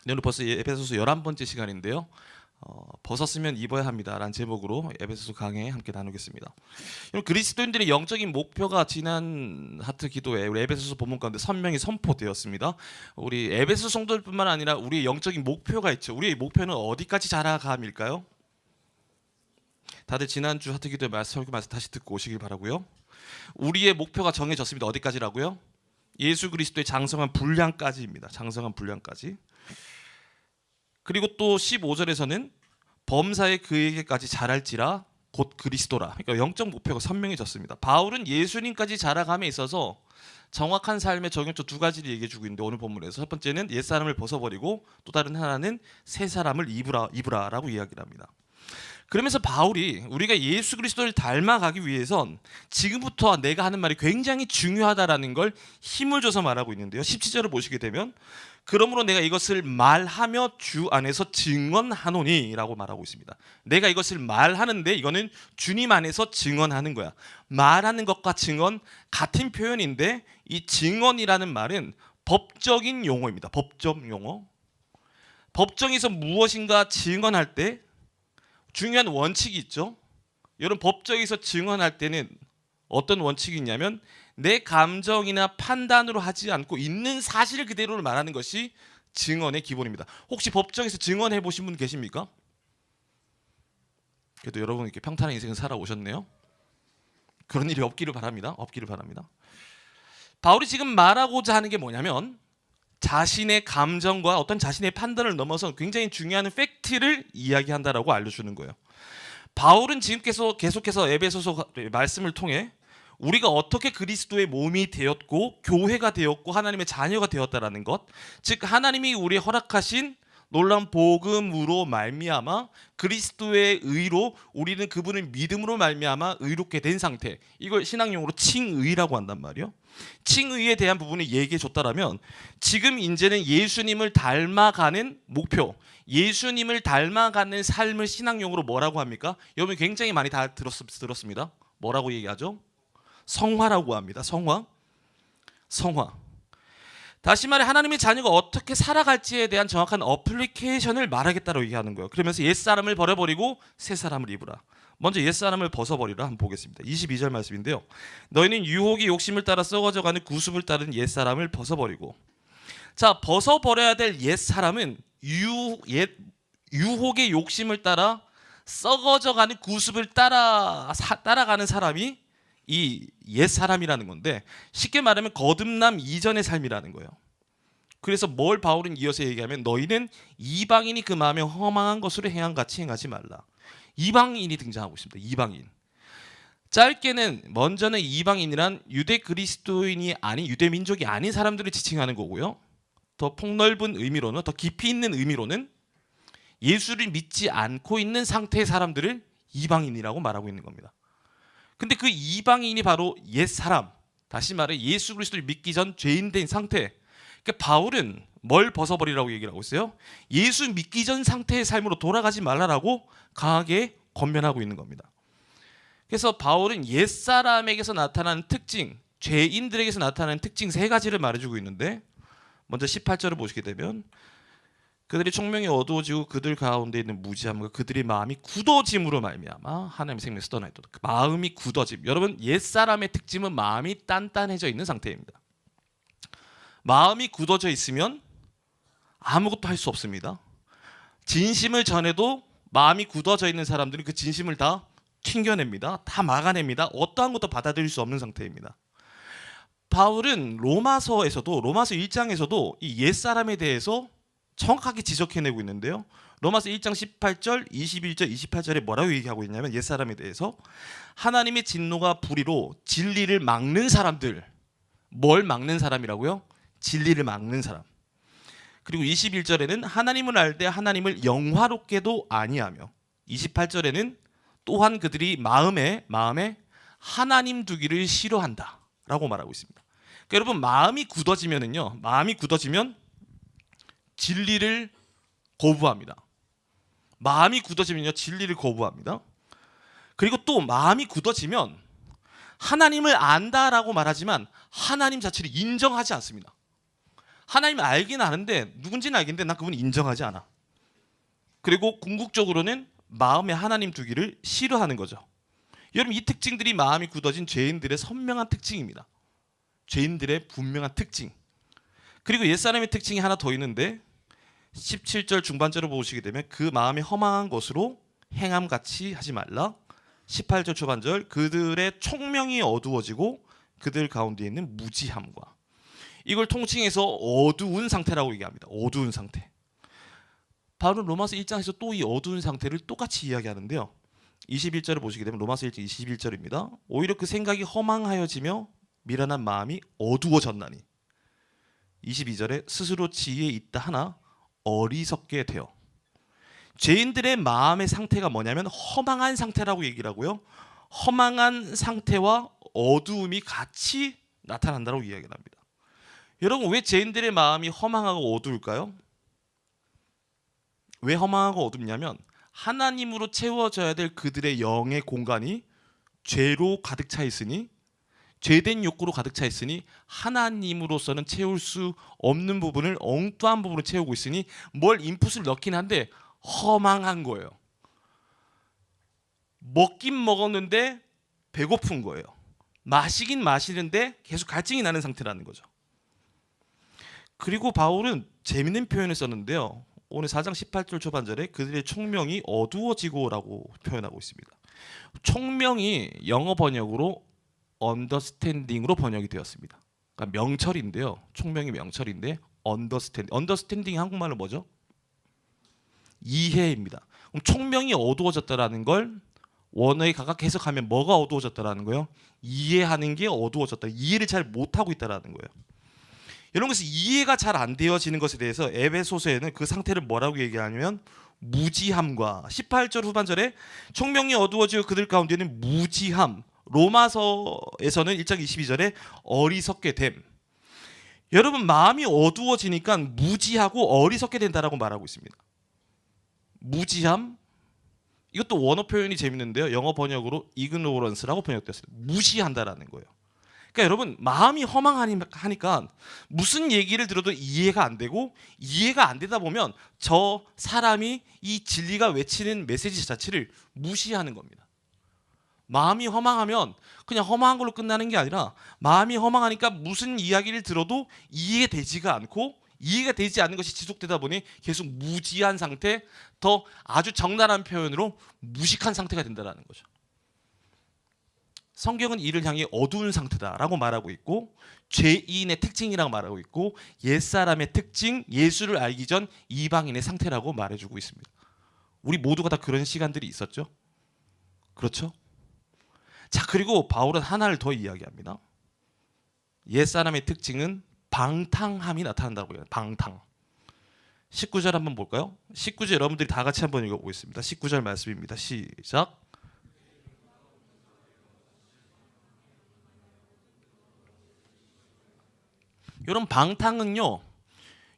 오늘 벌써 에베소서 11번째 시간인데요. 벗었으면 입어야 합니다라는 제목으로 에베소서 강해 함께 나누겠습니다. 그리스도인들의 영적인 목표가 지난 하트 기도에 우리 에베소서 본문 가운데 선명히 선포되었습니다. 우리 에베소 성도들뿐만 아니라 우리의 영적인 목표가 있죠. 우리의 목표는 어디까지 자라감일까요? 다들 지난주 하트 기도의 설교 말씀 다시 듣고 오시길 바라고요. 우리의 목표가 정해졌습니다. 어디까지라고요? 예수 그리스도의 장성한 분량까지입니다. 장성한 분량까지. 그리고 또 15절에서는 범사에 그에게까지 자랄지라 곧 그리스도라. 그러니까 영적 목표가 선명해졌습니다. 바울은 예수님까지 자라감에 있어서 정확한 삶의 적용점 두 가지를 얘기해 주고 있는데 오늘 본문에서 첫 번째는 옛사람을 벗어버리고 또 다른 하나는 새 사람을 입으라라고 이야기를 합니다. 그러면서 바울이 우리가 예수 그리스도를 닮아가기 위해선 지금부터 내가 하는 말이 굉장히 중요하다라는 걸 힘을 줘서 말하고 있는데요. 17절을 보시게 되면 그러므로 내가 이것을 말하며 주 안에서 증언하노니 라고 말하고 있습니다. 내가 이것을 말하는데 이거는 주님 안에서 증언하는 거야. 말하는 것과 증언 같은 표현인데 이 증언이라는 말은 법적인 용어입니다. 법적 용어. 법정에서 무엇인가 증언할 때 중요한 원칙이 있죠. 여러분 법정에서 증언할 때는 어떤 원칙이 있냐면 내 감정이나 판단으로 하지 않고 있는 사실을 그대로 말하는 것이 증언의 기본입니다. 혹시 법정에서 증언해 보신 분 계십니까? 그래도 여러분 이렇게 평탄한 인생을 살아오셨네요. 그런 일이 없기를 바랍니다. 없기를 바랍니다. 바울이 지금 말하고자 하는 게 뭐냐면 자신의 감정과 어떤 자신의 판단을 넘어서 굉장히 중요한 팩트를 이야기한다라고 알려주는 거예요. 바울은 지금 계속해서 에베소서 말씀을 통해 우리가 어떻게 그리스도의 몸이 되었고 교회가 되었고 하나님의 자녀가 되었다라는 것, 즉 하나님이 우리에 허락하신 놀라운 복음으로 말미암아 그리스도의 의로 우리는 그분을 믿음으로 말미암아 의롭게 된 상태, 이걸 신학용어로 칭의라고 한단 말이에요. 칭의에 대한 부분을 얘기해 줬다라면 지금 이제는 예수님을 닮아가는 목표, 예수님을 닮아가는 삶을 신학용어로 뭐라고 합니까? 여러분 굉장히 많이 다 들었습니다. 뭐라고 얘기하죠? 성화라고 합니다. 성화. 다시 말해 하나님의 자녀가 어떻게 살아갈지에 대한 정확한 어플리케이션을 말하겠다고 얘기하는 거예요. 그러면서 옛사람을 버려버리고 새사람을 입으라. 먼저 옛사람을 벗어버리라 한번 보겠습니다. 22절 말씀인데요. 너희는 유혹의 욕심을 따라 썩어져가는 구습을 따른 옛사람을 벗어버리고. 자, 벗어버려야 될 옛사람은 유혹의 욕심을 따라 썩어져가는 구습을 따라가는 사람이 이 옛사람이라는 건데 쉽게 말하면 거듭남 이전의 삶이라는 거예요. 그래서 뭘 바울은 이어서 얘기하면 너희는 이방인이 그 마음에 허망한 것으로 행함같이 행하지 말라. 이방인이 등장하고 있습니다. 이방인. 짧게는 먼저는 이방인이란 유대 그리스도인이 아닌 유대 민족이 아닌 사람들을 지칭하는 거고요. 더 폭넓은 의미로는 더 깊이 있는 의미로는 예수를 믿지 않고 있는 상태의 사람들을 이방인이라고 말하고 있는 겁니다. 근데 그 이방인이 바로 옛사람, 다시 말해 예수 그리스도를 믿기 전 죄인된 상태. 그러니까 바울은 뭘 벗어버리라고 얘기를 하고 있어요? 예수 믿기 전 상태의 삶으로 돌아가지 말라라고 강하게 권면하고 있는 겁니다. 그래서 바울은 옛사람에게서 나타나는 특징, 죄인들에게서 나타나는 특징 세 가지를 말해주고 있는데 먼저 18절을 보시게 되면 그들이 총명이 어두워지고 그들 가운데 있는 무지함과 그들의 마음이 굳어짐으로 말미암아 하나님의 생명에서 떠나있도다. 그 마음이 굳어짐. 여러분 옛사람의 특징은 마음이 단단해져 있는 상태입니다. 마음이 굳어져 있으면 아무것도 할 수 없습니다. 진심을 전해도 마음이 굳어져 있는 사람들은 그 진심을 다 튕겨냅니다. 다 막아냅니다. 어떠한 것도 받아들일 수 없는 상태입니다. 바울은 로마서 1장에서도 이 옛사람에 대해서 정확하게 지적해내고 있는데요. 로마서 1장 18절, 21절, 28절에 뭐라고 얘기하고 있냐면 옛사람에 대해서 하나님의 진노가 불의로 진리를 막는 사람들. 뭘 막는 사람이라고요? 진리를 막는 사람. 그리고 21절에는 하나님을 알되 하나님을 영화롭게도 아니하며 28절에는 또한 그들이 마음에 하나님 두기를 싫어한다 라고 말하고 있습니다. 그러니까 여러분 마음이 굳어지면 진리를 거부합니다. 마음이 굳어지면요 진리를 거부합니다. 그리고 또 마음이 굳어지면 하나님을 안다라고 말하지만 하나님 자체를 인정하지 않습니다. 하나님을 알긴 아는데 누군지는 알겠는데 난 그분 인정하지 않아. 그리고 궁극적으로는 마음에 하나님 두기를 싫어하는 거죠. 여러분 이 특징들이 마음이 굳어진 죄인들의 선명한 특징입니다. 죄인들의 분명한 특징. 그리고 옛사람의 특징이 하나 더 있는데 17절 중반절을 보시게 되면 그 마음이 허망한 것으로 행함같이 하지 말라. 18절 초반절 그들의 총명이 어두워지고 그들 가운데 있는 무지함과, 이걸 통칭해서 어두운 상태라고 얘기합니다. 어두운 상태. 바로 로마서 1장에서 또 이 어두운 상태를 똑같이 이야기하는데요. 21절을 보시게 되면 로마서 1장 21절입니다. 오히려 그 생각이 허망하여지며 미련한 마음이 어두워졌나니. 22절에 스스로 지혜에 있다 하나 어리석게 되어. 죄인들의 마음의 상태가 뭐냐면 허망한 상태라고 얘기를 하고요. 허망한 상태와 어두움이 같이 나타난다고 이야기를 합니다. 여러분 왜 죄인들의 마음이 허망하고 어두울까요? 왜 허망하고 어둡냐면 하나님으로 채워져야 될 그들의 영의 공간이 죄로 가득 차 있으니, 죄된 욕구로 가득 차 있으니 하나님으로서는 채울 수 없는 부분을 엉뚱한 부분을 채우고 있으니 뭘 인풋을 넣긴 한데 허망한 거예요. 먹긴 먹었는데 배고픈 거예요. 마시긴 마시는데 계속 갈증이 나는 상태라는 거죠. 그리고 바울은 재밌는 표현을 썼는데요. 오늘 4장 18절 초반절에 그들의 총명이 어두워지고라고 표현하고 있습니다. 총명이 영어 번역으로 understanding으로 번역이 되었습니다. 그러니까 명철인데요. 총명이 명철인데 understanding 한국말로 뭐죠? 이해입니다. 그럼 총명이 어두워졌다라는 걸 원어에 각각 해석하면 뭐가 어두워졌다라는 거예요? 이해하는 게 어두워졌다. 이해를 잘 못하고 있다라는 거예요. 이런 것이 이해가 잘 안 되어지는 것에 대해서 에베소서에는 그 상태를 뭐라고 얘기하냐면 무지함과, 18절 후반절에 총명이 어두워지고 그들 가운데는 무지함, 로마서에서는 1장 22절에 어리석게 됨. 여러분 마음이 어두워지니까 무지하고 어리석게 된다라고 말하고 있습니다. 무지함, 이것도 원어 표현이 재밌는데요. 영어 번역으로 ignorance라고 번역됐어요. 무시한다라는 거예요. 그러니까 여러분 마음이 허망하니까 무슨 얘기를 들어도 이해가 안 되고, 이해가 안 되다 보면 저 사람이 이 진리가 외치는 메시지 자체를 무시하는 겁니다. 마음이 허망하면 그냥 허망한 걸로 끝나는 게 아니라 마음이 허망하니까 무슨 이야기를 들어도 이해되지가 않고, 이해가 되지 않는 것이 지속되다 보니 계속 무지한 상태, 더 아주 적나라한 표현으로 무식한 상태가 된다는 거죠. 성경은 이를 향해 어두운 상태다라고 말하고 있고, 죄인의 특징이라고 말하고 있고, 옛사람의 특징, 예수를 알기 전 이방인의 상태라고 말해주고 있습니다. 우리 모두가 다 그런 시간들이 있었죠? 그렇죠? 자, 그리고 바울은 하나를 더 이야기합니다. 옛사람의 특징은 방탕함이 나타난다고 해요. 방탕. 19절 한번 볼까요? 19절 여러분들이 다 같이 한번 읽어보겠습니다. 19절 말씀입니다. 시작. 여러분 방탕은요,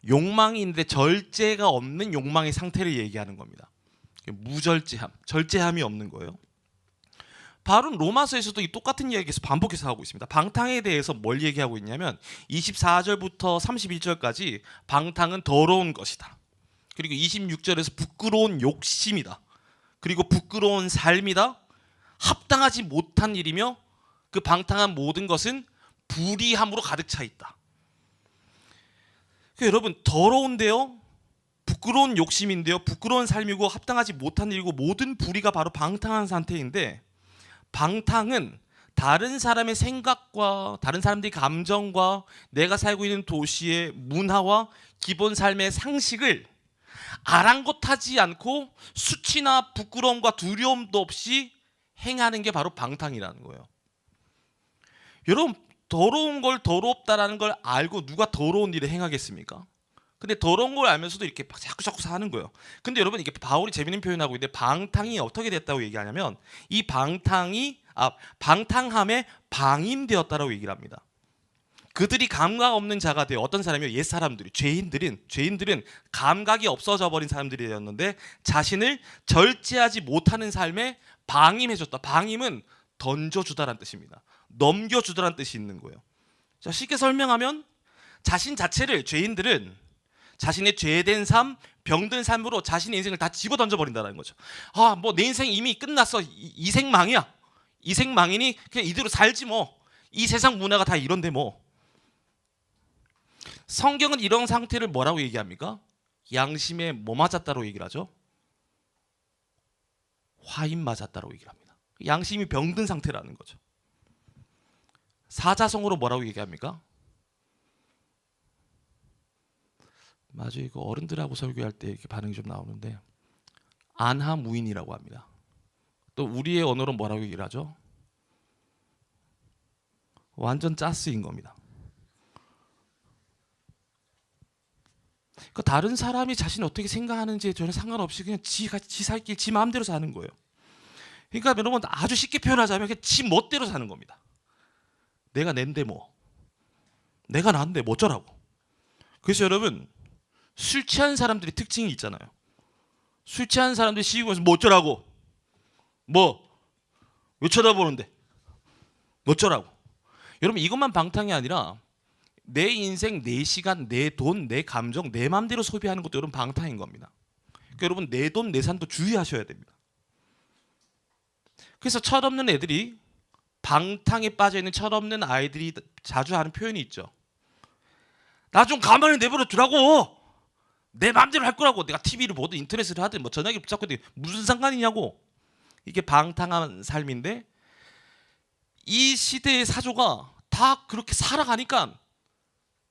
욕망이 있는데 절제가 없는 욕망의 상태를 얘기하는 겁니다. 무절제함, 절제함이 없는 거예요. 바울은 로마서에서도 이 똑같은 이야기에서 반복해서 하고 있습니다. 방탕에 대해서 뭘 얘기하고 있냐면 24절부터 31절까지 방탕은 더러운 것이다. 그리고 26절에서 부끄러운 욕심이다. 그리고 부끄러운 삶이다. 합당하지 못한 일이며 그 방탕한 모든 것은 불의함으로 가득 차 있다. 여러분 더러운데요, 부끄러운 욕심인데요, 부끄러운 삶이고 합당하지 못한 일이고 모든 불의가 바로 방탕한 상태인데, 방탕은 다른 사람의 생각과 다른 사람들의 감정과 내가 살고 있는 도시의 문화와 기본 삶의 상식을 아랑곳하지 않고 수치나 부끄러움과 두려움도 없이 행하는 게 바로 방탕이라는 거예요. 여러분 더러운 걸 더럽다라는 걸 알고 누가 더러운 일을 행하겠습니까? 근데 더러운 걸 알면서도 이렇게 자꾸 사는 거예요. 근데 여러분 이게 바울이 재밌는 표현하고 있는데, 방탕이 어떻게 됐다고 얘기하냐면 이 방탕함에 방임되었다라고 얘기를 합니다. 그들이 감각 없는 자가 되어, 어떤 사람이요? 옛 사람들이, 죄인들은 감각이 없어져 버린 사람들이었는데 자신을 절제하지 못하는 삶에 방임해줬다. 방임은 던져주다라는 뜻입니다. 넘겨주다라는 뜻이 있는 거예요. 자, 쉽게 설명하면 자신 자체를, 죄인들은 자신의 죄된 삶, 병든 삶으로 자신의 인생을 다 집어 던져 버린다는 거죠. 아, 뭐 내 인생 이미 끝났어. 이생망이야. 이생망이니 그냥 이대로 살지 뭐. 이 세상 문화가 다 이런데 뭐. 성경은 이런 상태를 뭐라고 얘기합니까? 양심에 뭐 맞았다고 얘기를 하죠? 화인 맞았다고 얘기를 합니다. 양심이 병든 상태라는 거죠. 사자성어로 뭐라고 얘기합니까? 맞아요. 이거 어른들하고 설교할 때 이렇게 반응이 좀 나오는데 안하무인이라고 합니다. 또 우리의 언어로 뭐라고 얘기를 하죠? 완전 짜스인 겁니다. 그 다른 사람이 자신이 어떻게 생각하는지에 전혀 상관없이 그냥 지 살 길 지 마음대로 사는 거예요. 그러니까 여러분 아주 쉽게 표현하자면 그냥 지 멋대로 사는 겁니다. 내가 낸데 뭐, 내가 난데 뭐 어쩌라고. 그래서 여러분 술 취한 사람들의 특징이 있잖아요. 술 취한 사람들이 시위하면서 뭐 어쩌라고, 뭐 왜 쳐다보는데, 뭐 어쩌라고. 여러분 이것만 방탕이 아니라 내 인생, 내 시간, 내 돈, 내 감정, 내 마음대로 소비하는 것도 여러분 방탕인 겁니다. 그러니까 여러분 내 돈, 내 산도 주의하셔야 됩니다. 그래서 철없는 애들이, 방탕에 빠져있는 철없는 아이들이 자주 하는 표현이 있죠. 나 좀 가만히 내버려 두라고. 내 마음대로 할 거라고. 내가 TV를 보든 인터넷을 하든 뭐 전화기 붙잡고 무슨 상관이냐고. 이게 방탕한 삶인데 이 시대의 사조가 다 그렇게 살아가니까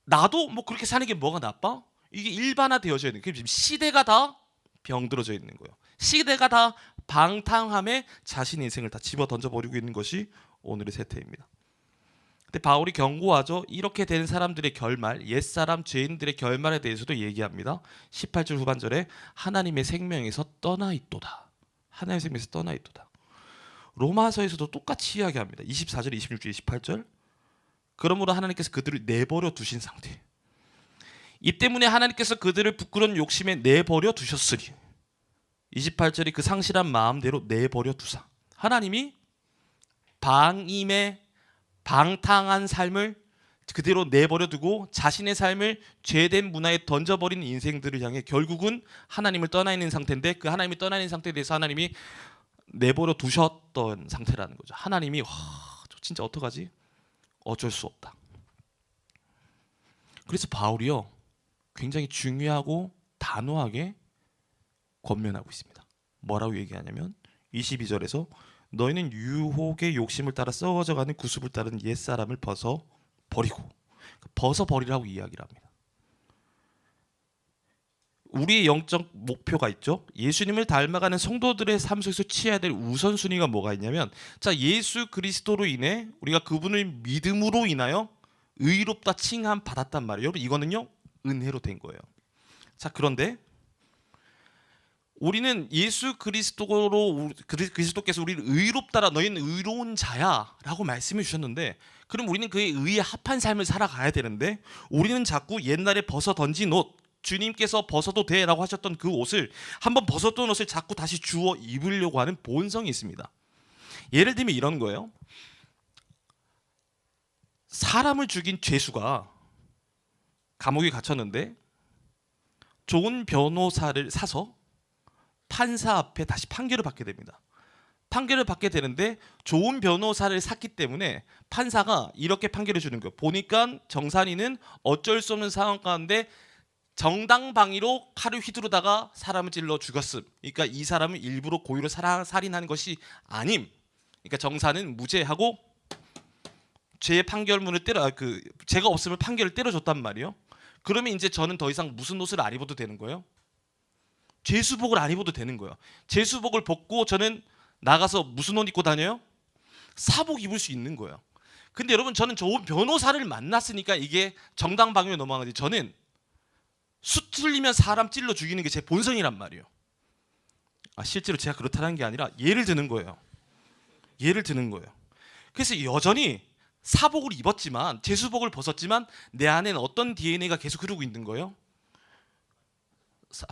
나도 뭐 그렇게 사는 게 뭐가 나빠? 이게 일반화되어져 있는 거예요. 지금 시대가 다 병들어져 있는 거예요. 시대가 다 방탕함에 자신의 인생을 다 집어 던져버리고 있는 것이 오늘의 세태입니다. 근데 바울이 경고하죠. 이렇게 된 사람들의 결말, 옛사람 죄인들의 결말에 대해서도 얘기합니다. 18절 후반절에 하나님의 생명에서 떠나 있도다. 하나님의 생명에서 떠나 있도다. 로마서에서도 똑같이 이야기합니다. 24절, 26절, 28절. 그러므로 하나님께서 그들을 내버려 두신 상태. 이 때문에 하나님께서 그들을 부끄러운 욕심에 내버려 두셨으니 28절이 그 상실한 마음대로 내버려 두사. 하나님이 방임의 방탕한 삶을 그대로 내버려 두고 자신의 삶을 죄된 문화에 던져버린 인생들을 향해 결국은 하나님을 떠나 있는 상태인데 그 하나님이 떠나 있는 상태에 대해서 하나님이 내버려 두셨던 상태라는 거죠. 하나님이 저 진짜 어떡하지? 어쩔 수 없다. 그래서 바울이요 굉장히 중요하고 단호하게 권면하고 있습니다. 뭐라고 얘기하냐면 22절에서 너희는 유혹의 욕심을 따라 썩어져가는 구습을 따른 옛사람을 벗어버리고, 벗어버리라고 이야기를 합니다. 우리의 영적 목표가 있죠. 예수님을 닮아가는 성도들의 삶 속에서 취해야 될 우선순위가 뭐가 있냐면, 자, 예수 그리스도로 인해 우리가 그분을 믿음으로 인하여 의롭다 칭함 받았단 말이에요. 여러분 이거는요 은혜로 된 거예요. 자, 그런데 우리는 예수 그리스도로 그리스도께서 우리를 의롭다라 너희는 의로운 자야라고 말씀해 주셨는데, 그럼 우리는 그의 의에 합한 삶을 살아가야 되는데 우리는 자꾸 옛날에 벗어 던진 옷, 주님께서 벗어도 돼라고 하셨던 그 옷을, 한번 벗었던 옷을 자꾸 다시 주워 입으려고 하는 본성이 있습니다. 예를 들면 이런 거예요. 사람을 죽인 죄수가 감옥에 갇혔는데 좋은 변호사를 사서 판사 앞에 다시 판결을 받게 됩니다. 판결을 받게 되는데 좋은 변호사를 샀기 때문에 판사가 이렇게 판결해 주는 거예요. 보니까 정산이는 어쩔 수 없는 상황 가운데 정당방위로 칼을 휘두르다가 사람을 찔러 죽였음. 그러니까 이 사람은 일부러 고의로 살인한 것이 아님. 그러니까 정사는 무죄하고 죄의 판결문을 죄가 없으면 판결을 때려줬단 말이에요. 그러면 이제 저는 더 이상 무슨 옷을 안 입어도 되는 거예요? 죄수복을 안 입어도 되는 거예요. 죄수복을 벗고 저는 나가서 무슨 옷 입고 다녀요? 사복 입을 수 있는 거예요. 근데 여러분 저는 좋은 변호사를 만났으니까 이게 정당방위로 넘어간 거지, 저는 수틀리면 사람 찔러 죽이는 게 제 본성이란 말이에요. 실제로 제가 그렇다는 게 아니라 예를 드는 거예요. 예를 드는 거예요. 그래서 여전히 사복을 입었지만, 죄수복을 벗었지만 내 안에는 어떤 DNA가 계속 흐르고 있는 거예요?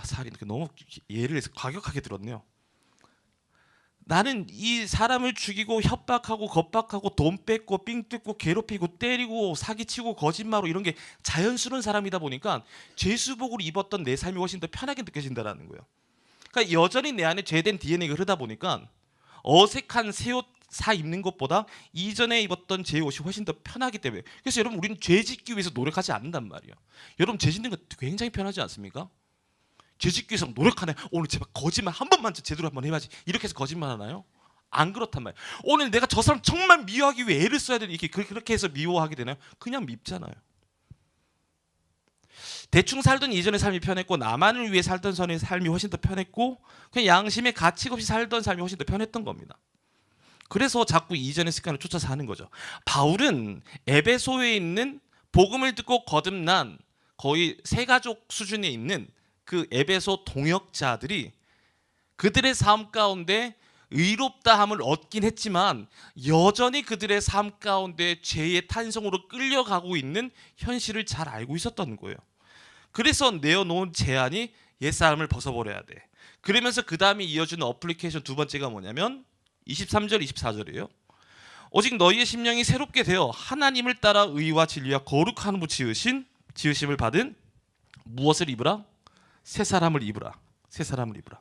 살인. 너무 예를 해서 과격하게 들었네요. 나는 이 사람을 죽이고 협박하고 겁박하고 돈 뺏고 삥 뜯고 괴롭히고 때리고 사기치고 거짓말하고 이런 게 자연스러운 사람이다 보니까 죄수복을 입었던 내 삶이 훨씬 더 편하게 느껴진다라는 거예요. 그러니까 여전히 내 안에 죄된 DNA가 흐르다 보니까 어색한 새 옷 사 입는 것보다 이전에 입었던 제 옷이 훨씬 더 편하기 때문에. 그래서 여러분, 우리는 죄 짓기 위해서 노력하지 않는단 말이에요. 여러분, 죄 짓는 거 굉장히 편하지 않습니까? 죄 짓기 위해서 노력하네. 오늘 제발 거짓말 한 번만 제대로 한번 해봐야지. 이렇게 해서 거짓말 하나요? 안 그렇단 말이에요. 오늘 내가 저 사람 정말 미워하기 위해 애를 써야 되는, 이렇게 그렇게 해서 미워하게 되나요? 그냥 밉잖아요. 대충 살던 이전의 삶이 편했고, 나만을 위해 살던 선의 삶이 훨씬 더 편했고, 그냥 양심의 가책 없이 살던 삶이 훨씬 더 편했던 겁니다. 그래서 자꾸 이전의 습관을 쫓아서 하는 거죠. 바울은 에베소에 있는 복음을 듣고 거듭난 거의 세가족 수준에 있는 그 에베소 동역자들이 그들의 삶 가운데 의롭다함을 얻긴 했지만 여전히 그들의 삶 가운데 죄의 탄성으로 끌려가고 있는 현실을 잘 알고 있었던 거예요. 그래서 내어놓은 제안이 옛사람을 벗어버려야 돼. 그러면서 그 다음에 이어주는 어플리케이션 두 번째가 뭐냐면 23절 24절이에요. 오직 너희의 심령이 새롭게 되어 하나님을 따라 의와 진리와 거룩함으로 지으심을 받은 무엇을 입으라? 새 사람을 입으라. 새 사람을 입으라.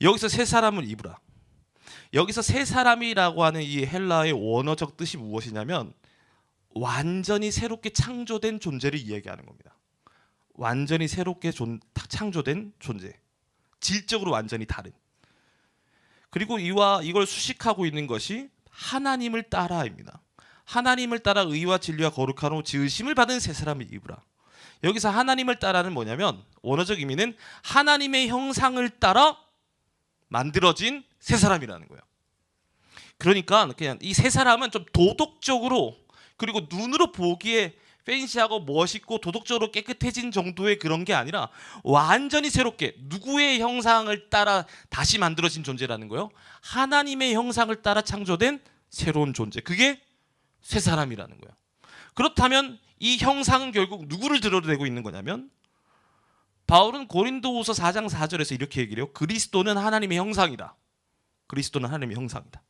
여기서 새 사람을 입으라. 여기서 새 사람이라고 하는 이 헬라어의 원어적 뜻이 무엇이냐면 완전히 새롭게 창조된 존재를 이야기하는 겁니다. 완전히 새롭게 창조된 존재. 질적으로 완전히 다른. 그리고 이걸 수식하고 있는 것이 하나님을 따라입니다. 하나님을 따라 의와 진리와 거룩함으로 지으심을 받은 새 사람을 입으라. 여기서 하나님을 따라는 뭐냐면 원어적 의미는 하나님의 형상을 따라 만들어진 새 사람이라는 거예요. 그러니까 그냥 이 새 사람은 좀 도덕적으로, 그리고 눈으로 보기에 팬시하고 멋있고 도덕적으로 깨끗해진 정도의 그런 게 아니라 완전히 새롭게 누구의 형상을 따라 다시 만들어진 존재라는 거예요. 하나님의 형상을 따라 창조된 새로운 존재. 그게 새 사람이라는 거예요. 그렇다면 이 형상은 결국 누구를 드러내고 있는 거냐면 바울은 고린도후서 4장 4절에서 이렇게 얘기를 해요. 그리스도는 하나님의 형상이다. 그리스도는 하나님의 형상이다.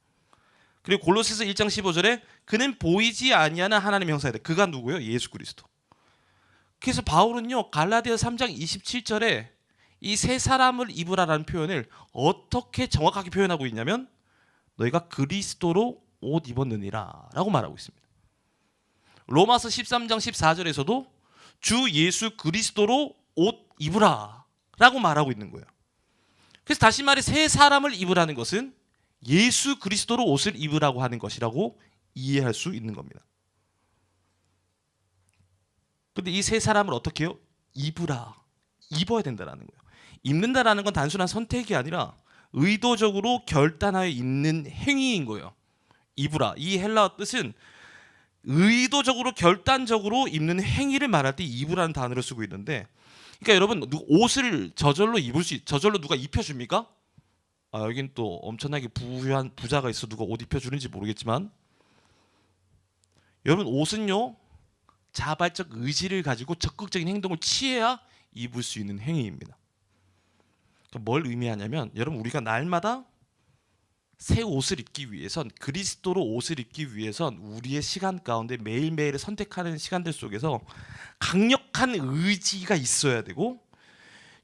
그리고 골로새서 1장 15절에 그는 보이지 아니하는 하나님의 형상이다. 그가 누구예요? 예수 그리스도. 그래서 바울은요 갈라디아 3장 27절에 이 새 사람을 입으라라는 표현을 어떻게 정확하게 표현하고 있냐면 너희가 그리스도로 옷 입었느니라 라고 말하고 있습니다. 로마서 13장 14절에서도 주 예수 그리스도로 옷 입으라 라고 말하고 있는 거예요. 그래서 다시 말해 새 사람을 입으라는 것은 예수 그리스도로 옷을 입으라고 하는 것이라고 이해할 수 있는 겁니다. 근데 이 새 사람을 어떻게 해요? 입으라. 입어야 된다라는 거예요. 입는다라는 건 단순한 선택이 아니라 의도적으로 결단하여 입는 행위인 거예요. 입으라. 이 헬라어 뜻은 의도적으로 결단적으로 입는 행위를 말할 때 입으라는 단어를 쓰고 있는데, 그러니까 여러분 옷을 저절로 누가 입혀줍니까? 여긴 또 엄청나게 부유한 부자가 있어 누가 옷 입혀주는지 모르겠지만 여러분 옷은요 자발적 의지를 가지고 적극적인 행동을 취해야 입을 수 있는 행위입니다. 그러니까 뭘 의미하냐면 여러분 우리가 날마다 새 옷을 입기 위해선, 그리스도로 옷을 입기 위해선 우리의 시간 가운데 매일매일 선택하는 시간들 속에서 강력한 의지가 있어야 되고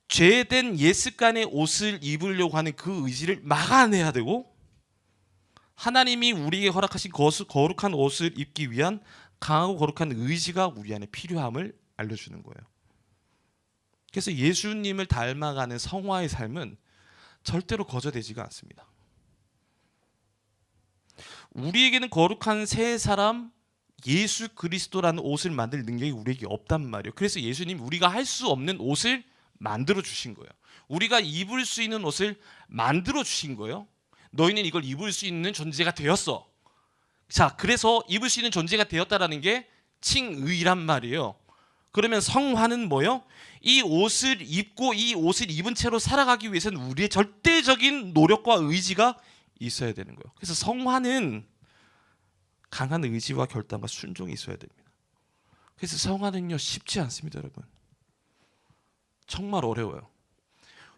죄된 옛 습관의 옷을 입으려고 하는 그 의지를 막아내야 되고 하나님이 우리에게 허락하신 거룩한 옷을 입기 위한 강하고 거룩한 의지가 우리 안에 필요함을 알려주는 거예요. 그래서 예수님을 닮아가는 성화의 삶은 절대로 거저되지가 않습니다. 우리에게는 거룩한 새 사람 예수 그리스도라는 옷을 만들 능력이 우리에게 없단 말이에요. 그래서 예수님 우리가 할 수 없는 옷을 만들어 주신 거예요. 우리가 입을 수 있는 옷을 만들어 주신 거예요. 너희는 이걸 입을 수 있는 존재가 되었어. 자, 그래서 입을 수 있는 존재가 되었다라는 게 칭의란 말이에요. 그러면 성화는 뭐예요? 이 옷을 입고 이 옷을 입은 채로 살아가기 위해서는 우리의 절대적인 노력과 의지가 있어야 되는 거예요. 그래서 성화는 강한 의지와 결단과 순종이 있어야 됩니다. 그래서 성화는요 쉽지 않습니다, 여러분. 정말 어려워요.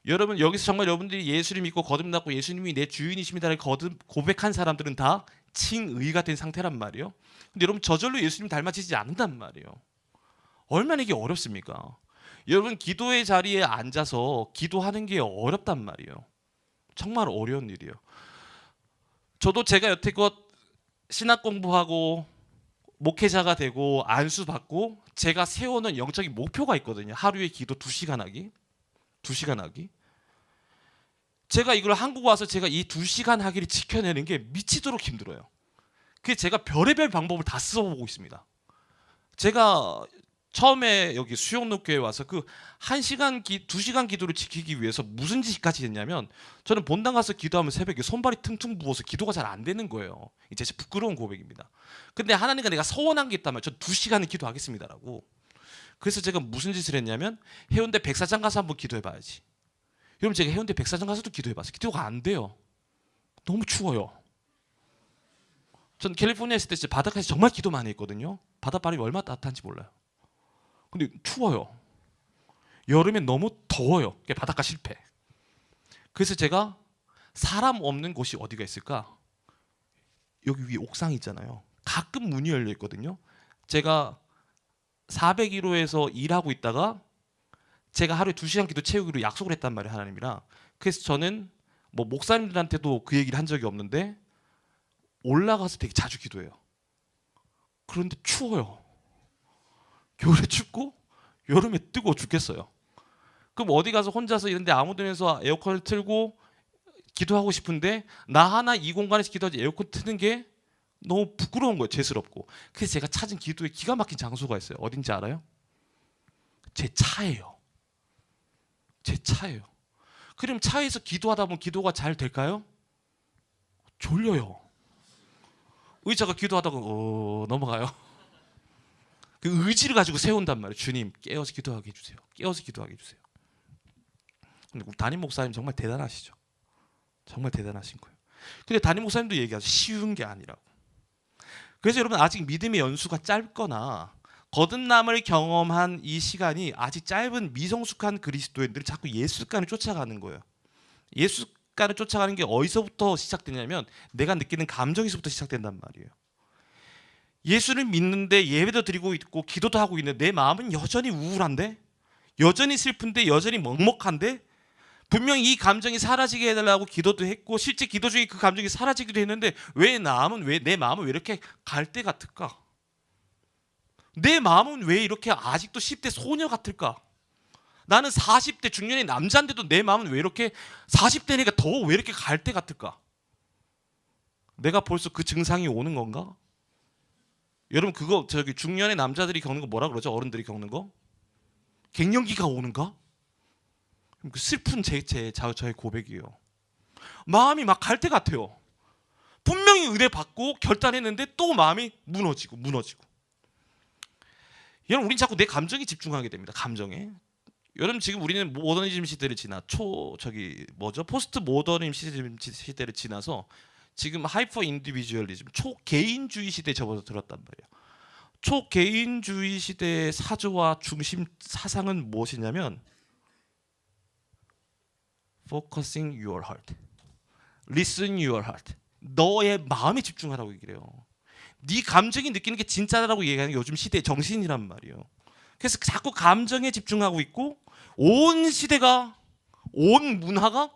여러분 여기서 정말 여러분들이 예수를 믿고 거듭났고 예수님이 내 주인이십니다를 고백한 사람들은 다 칭의가 된 상태란 말이에요. 근데 여러분 저절로 예수님 닮아지지 않는단 말이에요. 얼마나 이게 어렵습니까? 여러분 기도의 자리에 앉아서 기도하는 게 어렵단 말이에요. 정말 어려운 일이에요. 저도 제가 여태껏 신학 공부하고 목회자가 되고 안수 받고 제가 세우는 영적인 목표가 있거든요. 하루에 기도 2시간 하기. 2시간 하기. 제가 이걸 한국 와서 제가 이 2시간 하기를 지켜내는 게 미치도록 힘들어요. 그래서 제가 별의별 방법을 다 써보고 있습니다. 제가 처음에 여기 수영록교회 와서 그 2시간 기도를 지키기 위해서 무슨 짓까지 했냐면 저는 본당 가서 기도하면 새벽에 손발이 퉁퉁 부어서 기도가 잘 안 되는 거예요. 이제 부끄러운 고백입니다. 근데 하나님과 내가 서원한 게 있다면 전 2시간을 기도하겠습니다라고. 그래서 제가 무슨 짓을 했냐면 해운대 백사장 가서 한번 기도해봐야지. 여러분 제가 해운대 백사장 가서도 기도해봤어요. 기도가 안 돼요. 너무 추워요. 전 캘리포니아 있을 때 진짜 바닷가에서 정말 기도 많이 했거든요. 바닷바람이 얼마나 따뜻한지 몰라요. 근데 추워요. 여름엔 너무 더워요. 바닷가 실패. 그래서 제가 사람 없는 곳이 어디가 있을까? 여기 위에 옥상 있잖아요. 가끔 문이 열려 있거든요. 제가 401호에서 일하고 있다가 제가 하루에 2시간 기도 채우기로 약속을 했단 말이에요, 하나님이랑. 그래서 저는 뭐 목사님들한테도 그 얘기를 한 적이 없는데 올라가서 되게 자주 기도해요. 그런데 추워요. 겨울에 춥고 여름에 뜨거워 죽겠어요. 그럼 어디 가서 혼자서 이런데 아무 데서 에어컨을 틀고 기도하고 싶은데 나 하나 이 공간에서 기도하지 에어컨 트는 게 너무 부끄러운 거예요. 죄스럽고. 그래서 제가 찾은 기도의 기가 막힌 장소가 있어요. 어딘지 알아요? 제 차예요. 제 차예요. 그럼 차에서 기도하다 보면 기도가 잘 될까요? 졸려요. 의자가 기도하다가 넘어가요. 그 의지를 가지고 세운단 말이에요. 주님 깨어서 기도하게 해주세요. 깨어서 기도하게 해주세요. 근데 우리 담임 목사님 정말 대단하시죠. 정말 대단하신 거예요. 근데 담임 목사님도 얘기하죠. 쉬운 게 아니라고. 그래서 여러분 아직 믿음의 연수가 짧거나 거듭남을 경험한 이 시간이 아직 짧은 미성숙한 그리스도인들이 자꾸 예수관을 쫓아가는 거예요. 예수관을 쫓아가는 게 어디서부터 시작되냐면 내가 느끼는 감정에서부터 시작된단 말이에요. 예수를 믿는데 예배도 드리고 있고 기도도 하고 있는데 내 마음은 여전히 우울한데, 여전히 슬픈데, 여전히 먹먹한데, 분명히 이 감정이 사라지게 해달라고 기도도 했고 실제 기도 중에 그 감정이 사라지기도 했는데 왜 내 마음은 왜 이렇게 갈대 같을까? 내 마음은 왜 이렇게 아직도 10대 소녀 같을까? 나는 40대 중년의 남자인데도 내 마음은 왜 이렇게 40대니까 더 왜 이렇게 갈대 같을까? 내가 벌써 그 증상이 오는 건가? 여러분 그거 저기 중년의 남자들이 겪는 거 뭐라 그러죠? 어른들이 겪는 거? 갱년기가 오는가? 그 슬픈 저의 고백이에요. 마음이 막 갈대 같아요. 분명히 은혜 받고 결단했는데 또 마음이 무너지고. 여러분 우린 자꾸 내 감정에 집중하게 됩니다. 감정에. 여러분 지금 우리는 모더니즘 시대를 지나 포스트 모더니즘 시대를 지나서 지금 하이퍼 인디비주얼리즘 초개인주의 시대에 접어서 들었단 말이에요. 초개인주의 시대의 사조와 중심 사상은 무엇이냐면 Focusing your heart, listen your heart. 너의 마음에 집중하라고 얘기를 해요. 네 감정이 느끼는 게 진짜라고 얘기하는 게 요즘 시대의 정신이란 말이에요. 그래서 자꾸 감정에 집중하고 있고 온 시대가, 온 문화가,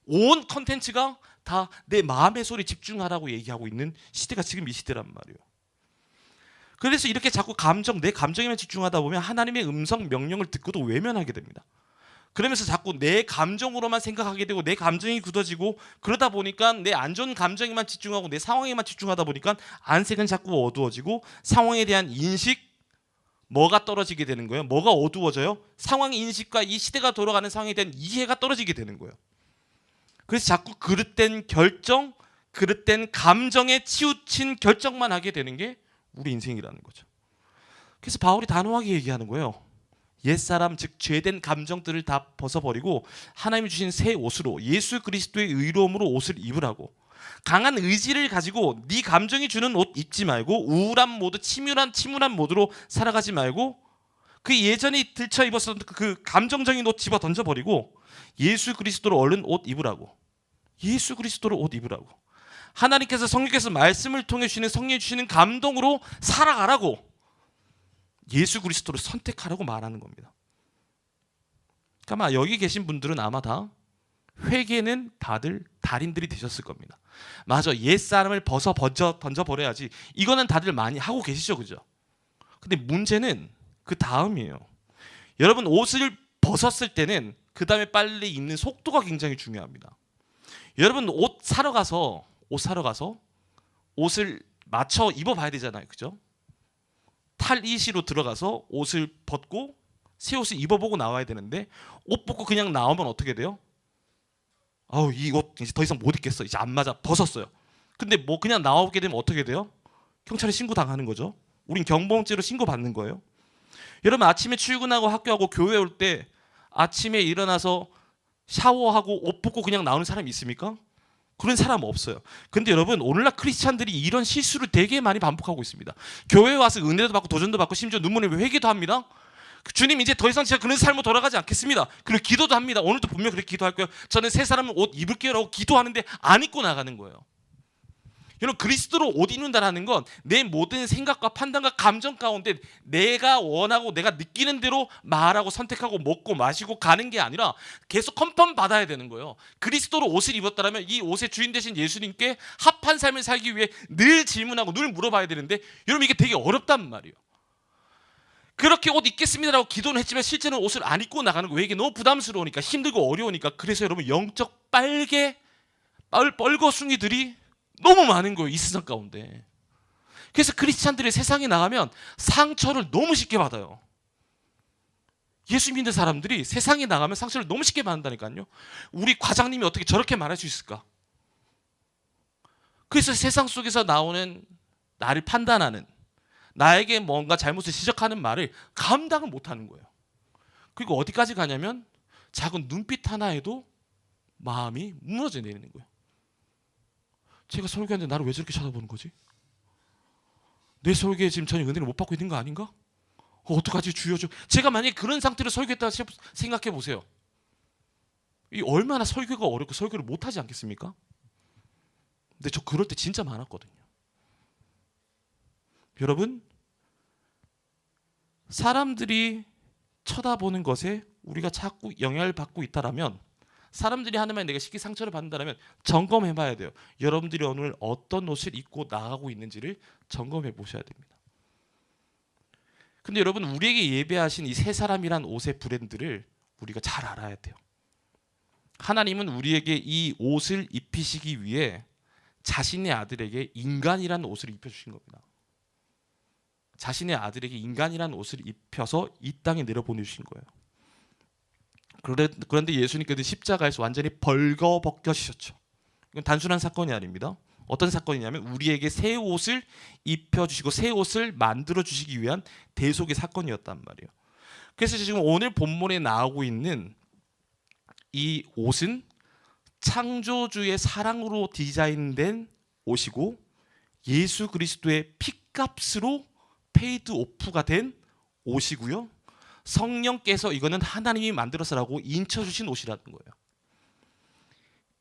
온 컨텐츠가 다 내 마음의 소리에 집중하라고 얘기하고 있는 시대가 지금 이 시대란 말이에요. 그래서 이렇게 자꾸 내 감정에만 집중하다 보면 하나님의 음성 명령을 듣고도 외면하게 됩니다. 그러면서 자꾸 내 감정으로만 생각하게 되고 내 감정이 굳어지고 그러다 보니까 내 안 좋은 감정에만 집중하고 내 상황에만 집중하다 보니까 안색은 자꾸 어두워지고 상황에 대한 인식 뭐가 떨어지게 되는 거예요? 뭐가 어두워져요? 상황 인식과 이 시대가 돌아가는 상황에 대한 이해가 떨어지게 되는 거예요. 그래서 자꾸 그릇된 결정, 그릇된 감정에 치우친 결정만 하게 되는 게 우리 인생이라는 거죠. 그래서 바울이 단호하게 얘기하는 거예요. 옛사람 즉 죄된 감정들을 다 벗어버리고 하나님이 주신 새 옷으로 예수 그리스도의 의로움으로 옷을 입으라고. 강한 의지를 가지고 네 감정이 주는 옷 입지 말고 우울한 모드, 침울한 모드로 살아가지 말고 그 예전에 들쳐 입었던 그 감정적인 옷 집어 던져버리고 예수 그리스도로 얼른 옷 입으라고. 예수 그리스도로 옷 입으라고. 하나님께서 성령께서 말씀을 통해 주시는 성령 주시는 감동으로 살아가라고. 예수 그리스도를 선택하라고 말하는 겁니다. 그러니까 아마 여기 계신 분들은 아마 다 회개는 다들 달인들이 되셨을 겁니다. 맞아, 옛사람을 던져버려야지. 이거는 다들 많이 하고 계시죠, 그죠? 근데 문제는 그 다음이에요. 여러분, 옷을 벗었을 때는 그 다음에 빨리 입는 속도가 굉장히 중요합니다. 여러분, 옷 사러 가서 옷을 맞춰 입어봐야 되잖아요, 그죠? 탈의시로 들어가서 옷을 벗고 새 옷을 입어보고 나와야 되는데 옷 벗고 그냥 나오면 어떻게 돼요? 아우, 이 옷 이제 더 이상 못 입겠어. 이제 안 맞아. 벗었어요. 근데 뭐 그냥 나오게 되면 어떻게 돼요? 경찰에 신고 당하는 거죠. 우린 경범죄로 신고 받는 거예요. 여러분, 아침에 출근하고 학교하고 교회 올 때 아침에 일어나서 샤워하고 옷 벗고 그냥 나오는 사람이 있습니까? 그런 사람 없어요. 근데 여러분, 오늘날 크리스찬들이 이런 실수를 되게 많이 반복하고 있습니다. 교회에 와서 은혜도 받고 도전도 받고 심지어 눈물을 회개도 합니다. 주님, 이제 더 이상 제가 그런 삶으로 돌아가지 않겠습니다. 그리고 기도도 합니다. 오늘도 분명 그렇게 기도할 거예요. 저는 새 사람은 옷 입을게요라고 기도하는데 안 입고 나가는 거예요. 여러분, 그리스도로 옷 입는다라는 건 내 모든 생각과 판단과 감정 가운데 내가 원하고 내가 느끼는 대로 말하고 선택하고 먹고 마시고 가는 게 아니라 계속 컨펌 받아야 되는 거예요. 그리스도로 옷을 입었다면 이 옷의 주인 되신 예수님께 합한 삶을 살기 위해 늘 질문하고 늘 물어봐야 되는데, 여러분, 이게 되게 어렵단 말이에요. 그렇게 옷 입겠습니다라고 기도는 했지만 실제는 옷을 안 입고 나가는 거, 왜? 이게 너무 부담스러우니까, 힘들고 어려우니까. 그래서 여러분, 영적 뻘거숭이들이 너무 많은 거예요, 이 세상 가운데. 그래서 크리스찬들이 세상에 나가면 상처를 너무 쉽게 받아요. 예수 믿는 사람들이 세상에 나가면 상처를 너무 쉽게 받는다니까요. 우리 과장님이 어떻게 저렇게 말할 수 있을까? 그래서 세상 속에서 나오는 나를 판단하는, 나에게 뭔가 잘못을 지적하는 말을 감당을 못하는 거예요. 그리고 어디까지 가냐면 작은 눈빛 하나에도 마음이 무너져 내리는 거예요. 제가 설교하는데 나를 왜 저렇게 쳐다보는 거지? 내 설교에 지금 전혀 은혜를 못 받고 있는 거 아닌가? 어떡하지, 주여 좀. 제가 만약에 그런 상태로 설교했다 생각해 보세요. 이 얼마나 설교가 어렵고 설교를 못하지 않겠습니까? 근데 저 그럴 때 진짜 많았거든요. 여러분, 사람들이 쳐다보는 것에 우리가 자꾸 영향을 받고 있다라면, 사람들이 하는 말 내가 쉽게 상처를 받는다면 점검해 봐야 돼요. 여러분들이 오늘 어떤 옷을 입고 나가고 있는지를 점검해 보셔야 됩니다. 근데 여러분, 우리에게 예배하신 이 세 사람이란 옷의 브랜드를 우리가 잘 알아야 돼요. 하나님은 우리에게 이 옷을 입히시기 위해 자신의 아들에게 인간이라는 옷을 입혀주신 겁니다. 자신의 아들에게 인간이라는 옷을 입혀서 이 땅에 내려보내주신 거예요. 그런데 예수님께서 십자가에서 완전히 벌거벗겨지셨죠. 이건 단순한 사건이 아닙니다. 어떤 사건이냐면 우리에게 새 옷을 입혀주시고 새 옷을 만들어주시기 위한 대속의 사건이었단 말이에요. 그래서 지금 오늘 본문에 나오고 있는 이 옷은 창조주의 사랑으로 디자인된 옷이고 예수 그리스도의 피값으로 페이드 오프가 된 옷이고요. 성령께서 이거는 하나님이 만들어서라고 인쳐주신 옷이라는 거예요.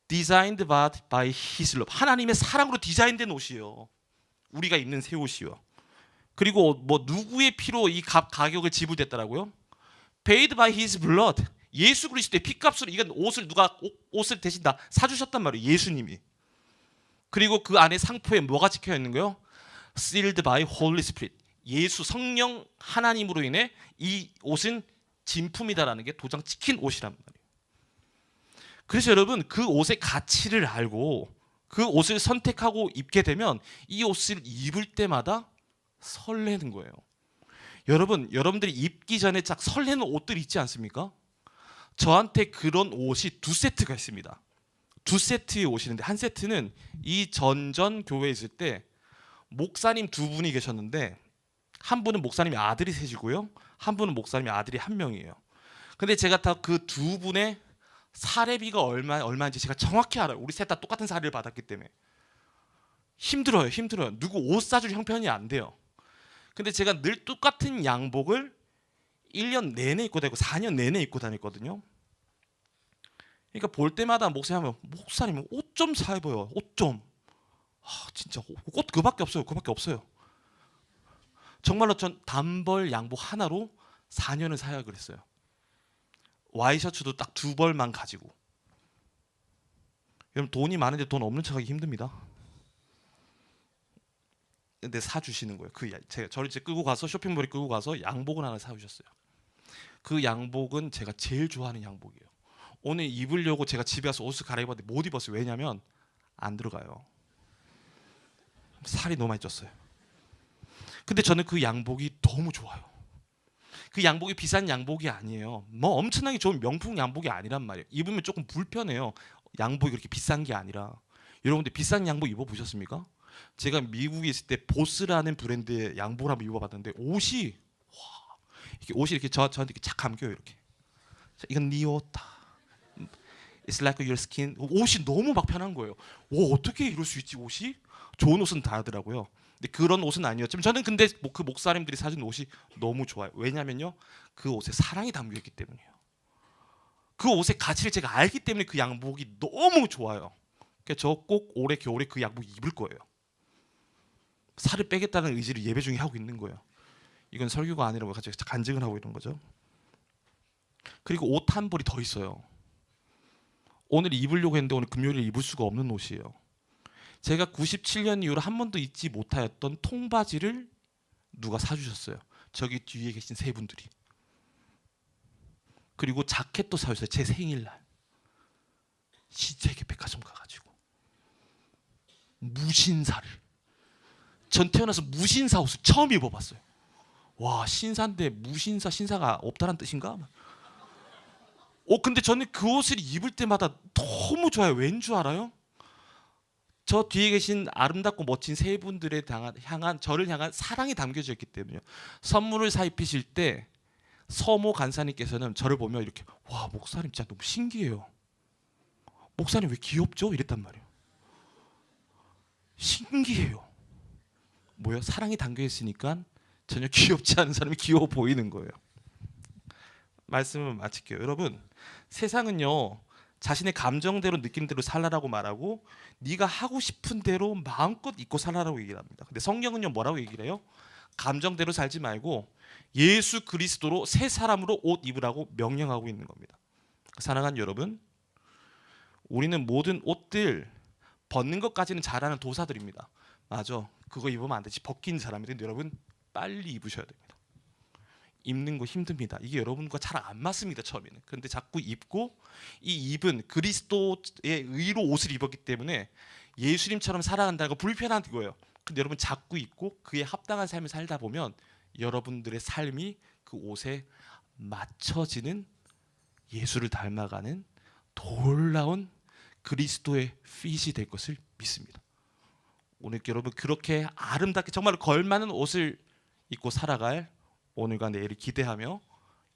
Designed by His love. 하나님의 사랑으로 디자인된 옷이에요. 우리가 입는 새 옷이요. 그리고 뭐 누구의 피로 이 가격을 지불됐더라고요? Paid by His blood. 예수 그리스도의 피값으로 이건 옷을 누가 옷을 대신 다 사주셨단 말이에요. 예수님이. 그리고 그 안에 상표에 뭐가 찍혀 있는 거예요? Sealed by Holy Spirit. 예수 성령 하나님으로 인해 이 옷은 진품이다라는 게 도장 찍힌 옷이란 말이에요. 그래서 여러분, 그 옷의 가치를 알고 그 옷을 선택하고 입게 되면 이 옷을 입을 때마다 설레는 거예요. 여러분들이 입기 전에 딱 설레는 옷들 있지 않습니까? 저한테 그런 옷이 두 세트가 있습니다. 두 세트의 옷이 있는데, 한 세트는 이 전전 교회에 있을 때 목사님 두 분이 계셨는데, 한 분은 목사님이 아들이 셋이고요, 한 분은 목사님이 아들이 한 명이에요. 근데 제가 다 그 두 분의 사례비가 얼마인지 제가 정확히 알아요. 우리 셋 다 똑같은 사례를 받았기 때문에. 힘들어요. 누구 옷 사줄 형편이 안 돼요. 근데 제가 늘 똑같은 양복을 1년 내내 입고 다니고 4년 내내 입고 다녔거든요. 그러니까 볼 때마다 목사님 목사님은 옷 좀 사 입어요. 옷 좀. 진짜 옷 그밖에 없어요. 그밖에 없어요. 정말로 전 단벌 양복 하나로 4년을 사야 그랬어요. 와이셔츠도 딱 2벌만 가지고. 여러분 돈이 많은데 돈 없는 척하기 힘듭니다. 근데 사주시는 거예요. 저를 이제 끌고 가서 쇼핑몰에 끌고 가서 양복을 하나 사주셨어요. 그 양복은 제가 제일 좋아하는 양복이에요. 오늘 입으려고 제가 집에 와서 옷을 갈아입었는데 못 입었어요. 왜냐면 안 들어가요. 살이 너무 많이 쪘어요. 근데 저는 그 양복이 너무 좋아요. 그 양복이 비싼 양복이 아니에요. 뭐 엄청나게 좋은 명품 양복이 아니란 말이에요. 입으면 조금 불편해요. 양복이 그렇게 비싼 게 아니라. 여러분들 비싼 양복 입어보셨습니까? 제가 미국에 있을 때 보스라는 브랜드의 양복을 한번 입어봤는데 옷이 이렇게 저한테 이렇게 착 감겨요. 이렇게. 이건 네 옷다. It's like your skin. 옷이 너무 막 편한 거예요. 어떻게 이럴 수 있지 옷이? 좋은 옷은 다 하더라고요. 근데 그런 옷은 아니었지만 저는 근데 그 목사님들이 사준 옷이 너무 좋아요. 왜냐면요, 그 옷에 사랑이 담겨 있기 때문이에요. 그 옷의 가치를 제가 알기 때문에 그 양복이 너무 좋아요. 그래서 저 꼭 올해 겨울에 그 양복 입을 거예요. 살을 빼겠다는 의지를 예배 중에 하고 있는 거예요. 이건 설교가 아니라고 같이 간증을 하고 있는 거죠. 그리고 옷 한 벌이 더 있어요. 오늘 입으려고 했는데 오늘 금요일에 입을 수가 없는 옷이에요. 제가 97년 이후로 한 번도 입지 못하였던 통바지를 누가 사주셨어요. 저기 뒤에 계신 세 분들이. 그리고 자켓도 사주셨어요. 제 생일날. 시세계 백화점 가가지고 무신사를. 전 태어나서 무신사 옷을 처음 입어봤어요. 와, 신사인데 무신사 신사가 없다는 뜻인가? 근데 저는 그 옷을 입을 때마다 너무 좋아요. 왠 줄 알아요? 저 뒤에 계신 아름답고 멋진 세 분들에 저를 향한 사랑이 담겨져 있기 때문이에요. 선물을 사입히실 때 서모 간사님께서는 저를 보면 이렇게 와, 목사님 진짜 너무 신기해요. 목사님 왜 귀엽죠? 이랬단 말이에요. 신기해요. 뭐요? 사랑이 담겨 있으니까 전혀 귀엽지 않은 사람이 귀여워 보이는 거예요. 말씀을 마칠게요. 여러분, 세상은요 자신의 감정대로 느낌대로 살라라고 말하고 네가 하고 싶은 대로 마음껏 입고 살라라고 얘기를 합니다. 근데 성경은요 뭐라고 얘기를 해요? 감정대로 살지 말고 예수 그리스도로 새 사람으로 옷 입으라고 명령하고 있는 겁니다. 사랑하는 여러분, 우리는 모든 옷들 벗는 것까지는 잘하는 도사들입니다. 맞아, 그거 입으면 안 되지, 벗긴 사람인데 여러분 빨리 입으셔야 됩니다. 입는 거 힘듭니다. 이게 여러분과 잘 안 맞습니다, 처음에는. 그런데 자꾸 입고, 이 입은 그리스도의 의로 옷을 입었기 때문에 예수님처럼 살아간다는 거 불편한 거예요. 근데 여러분 자꾸 입고 그에 합당한 삶을 살다 보면 여러분들의 삶이 그 옷에 맞춰지는, 예수를 닮아가는 놀라운 그리스도의 핏이 될 것을 믿습니다. 오늘 여러분 그렇게 아름답게 정말 걸맞는 옷을 입고 살아갈 오늘과 내일을 기대하며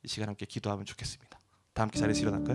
이 시간 함께 기도하면 좋겠습니다. 다 함께 자리에서 일어날까요?